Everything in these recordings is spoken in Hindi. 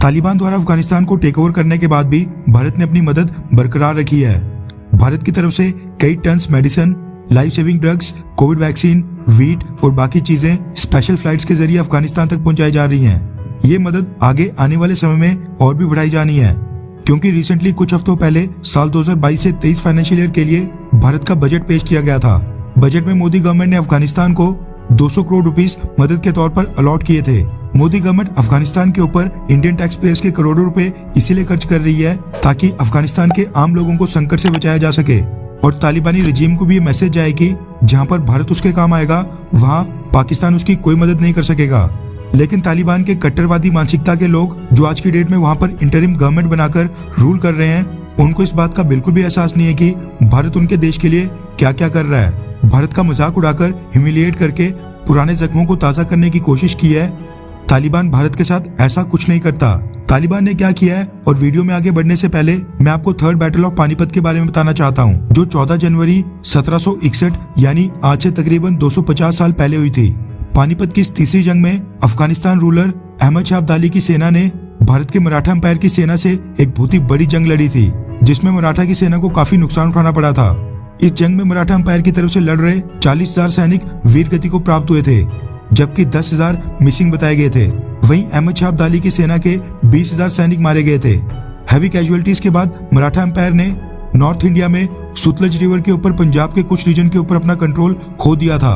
तालिबान द्वारा अफगानिस्तान को टेक ओवर करने के बाद भी भारत ने अपनी मदद बरकरार रखी है। भारत की तरफ से कई tons medicine, life saving drugs, Covid vaccine, wheat और बाकी चीजें स्पेशल फ्लाइट्स के जरिए अफगानिस्तान तक पहुंचाई जा रही हैं। ये मदद आगे आने वाले समय में और भी बढ़ाई जानी है, क्योंकि रिसेंटली कुछ हफ्तों पहले साल 2022 से 23 फाइनेंशियल ईयर के लिए भारत का बजट पेश किया गया था। बजट में मोदी गवर्नमेंट ने अफगानिस्तान को 200 करोड़ रुपीस मदद के तौर पर अलॉट किए थे। मोदी गवर्नमेंट अफगानिस्तान के ऊपर इंडियन टैक्स पेयर्स के करोड़ों रुपए इसीलिए खर्च कर रही है ताकि अफगानिस्तान के आम लोगों को संकट से बचाया जा सके और तालिबानी रजीम को भी ये मैसेज जाए कि जहां पर भारत उसके काम आएगा वहां पाकिस्तान उसकी कोई मदद नहीं कर सकेगा। लेकिन तालिबान के कट्टरवादी मानसिकता के लोग जो आज की डेट में वहां पर इंटरिम गवर्नमेंट बनाकर रूल कर रहे हैं, उनको इस बात का बिल्कुल भी एहसास नहीं है कि भारत उनके देश के लिए क्या क्या कर रहा है। भारत का मजाक उड़ाकर ह्यूमिलिएट करके पुराने जख्मों को ताज़ा करने की कोशिश की है। तालिबान भारत के साथ ऐसा कुछ नहीं करता। तालिबान ने क्या किया है और वीडियो में आगे बढ़ने से पहले मैं आपको थर्ड बैटल ऑफ पानीपत के बारे में बताना चाहता हूँ, जो 14 जनवरी 1761 यानी आज से तकरीबन 250 साल पहले हुई थी। पानीपत की इस तीसरी जंग में अफगानिस्तान रूलर अहमद शाह अब्दाली की सेना ने भारत के मराठा एम्पायर की सेना से एक बहुत ही बड़ी जंग लड़ी थी, जिसमें मराठा की सेना को काफी नुकसान उठाना पड़ा था। इस जंग में मराठा एम्पायर की तरफ से लड़ रहे 40,000 सैनिक वीर गति को प्राप्त हुए थे, जबकि 10,000 मिसिंग बताए गए थे। वहीं अहमद शाह अब्दाली की सेना के 20,000 सैनिक मारे गए थे। हैवी कैजुअलिटीज के बाद मराठा एम्पायर ने नॉर्थ इंडिया में सुतलज रिवर के ऊपर पंजाब के कुछ रीजन के ऊपर अपना कंट्रोल खो दिया था।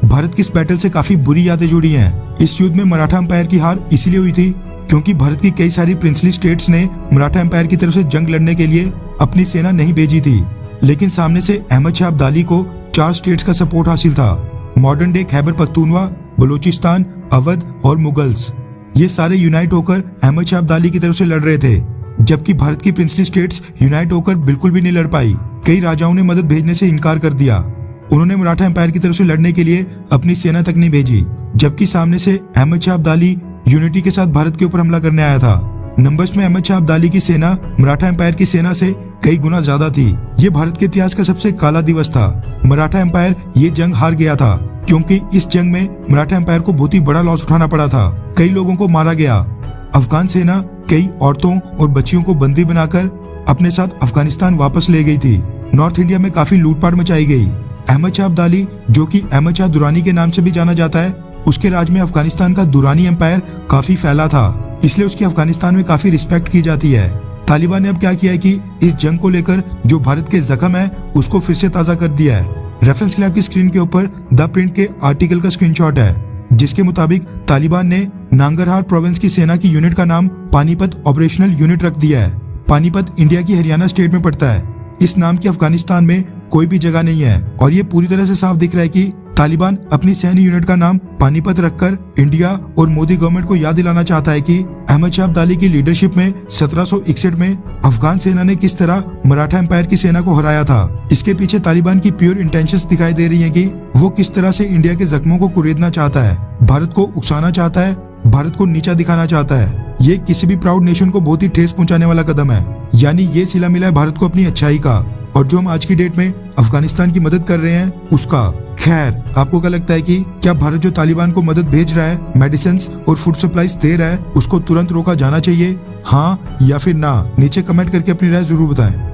भारत की इस बैटल से काफी बुरी यादें जुड़ी हैं। इस युद्ध में मराठा एम्पायर की हार इसीलिए हुई थी क्योंकि भारत की कई सारी प्रिंसली स्टेट्स ने मराठा एम्पायर की तरफ से जंग लड़ने के लिए अपनी सेना नहीं भेजी थी, लेकिन सामने से अहमद शाह अब्दाली को 4 स्टेट्स का सपोर्ट हासिल था। मॉडर्न डे खैबर पख्तूनवा, बलूचिस्तान, अवध और मुगल्स, ये सारे यूनाइट होकर अहमद शाह अब्दाली की तरफ से लड़ रहे थे, जबकि भारत की प्रिंसली स्टेट्स यूनाइट होकर बिल्कुल भी नहीं लड़ पाई। कई राजाओं ने मदद भेजने से इनकार कर दिया। उन्होंने मराठा एम्पायर की तरफ से लड़ने के लिए अपनी सेना तक नहीं भेजी, जबकि सामने से अहमद शाह अब्दाली यूनिटी के साथ भारत के ऊपर हमला करने आया था। नंबर्स में अहमद शाह अब्दाली की सेना मराठा एम्पायर की सेना से कई गुना ज्यादा थी। ये भारत के इतिहास का सबसे काला दिवस था। मराठा एम्पायर ये जंग हार गया था क्योंकि इस जंग में मराठा एम्पायर को बहुत ही बड़ा लॉस उठाना पड़ा था। कई लोगों को मारा गया। अफगान सेना कई औरतों और बच्चियों को बंदी बनाकर अपने साथ अफगानिस्तान वापस ले गई थी। नॉर्थ इंडिया में काफी लूटपाट मचाई गई। अहमद शाह अब्दाली, जो कि अहमद शाह दुरानी के नाम से भी जाना जाता है, उसके राज में अफगानिस्तान का दुरानी एम्पायर काफी फैला था, इसलिए उसकी अफगानिस्तान में काफी रिस्पेक्ट की जाती है। तालिबान ने अब क्या किया है कि इस जंग को लेकर जो भारत के जख्म है उसको फिर से ताजा कर दिया है। रेफरेंस के लिए आपकी स्क्रीन के ऊपर द प्रिंट के आर्टिकल का स्क्रीनशॉट है, जिसके मुताबिक तालिबान ने नांगरहार प्रोविंस की सेना की यूनिट का नाम पानीपत ऑपरेशनल यूनिट रख दिया है। पानीपत इंडिया की हरियाणा स्टेट में पड़ता है। इस नाम की अफगानिस्तान में कोई भी जगह नहीं है और ये पूरी तरह से साफ दिख रहा है कि तालिबान अपनी सैन्य यूनिट का नाम पानीपत रखकर इंडिया और मोदी गवर्नमेंट को याद दिलाना चाहता है कि अहमद शाह अब्दाली की लीडरशिप में 1761 में अफगान सेना ने किस तरह मराठा एम्पायर की सेना को हराया था। इसके पीछे तालिबान की प्योर इंटेंशंस दिखाई दे रही हैं कि वो किस तरह से इंडिया के जख्मों को कुरेदना चाहता है, भारत को उकसाना चाहता है, भारत को नीचा दिखाना चाहता है। ये किसी भी प्राउड नेशन को बहुत ही ठेस पहुंचाने वाला कदम है। यानी ये सिला मिला है भारत को अपनी अच्छाई का, और जो हम आज की डेट में अफगानिस्तान की मदद कर रहे हैं उसका। खैर, आपको क्या लगता है कि क्या भारत जो तालिबान को मदद भेज रहा है, मेडिसिन और फूड सप्लाईज दे रहा है, उसको तुरंत रोका जाना चाहिए, हाँ या फिर ना? नीचे कमेंट करके अपनी राय जरूर बताएं।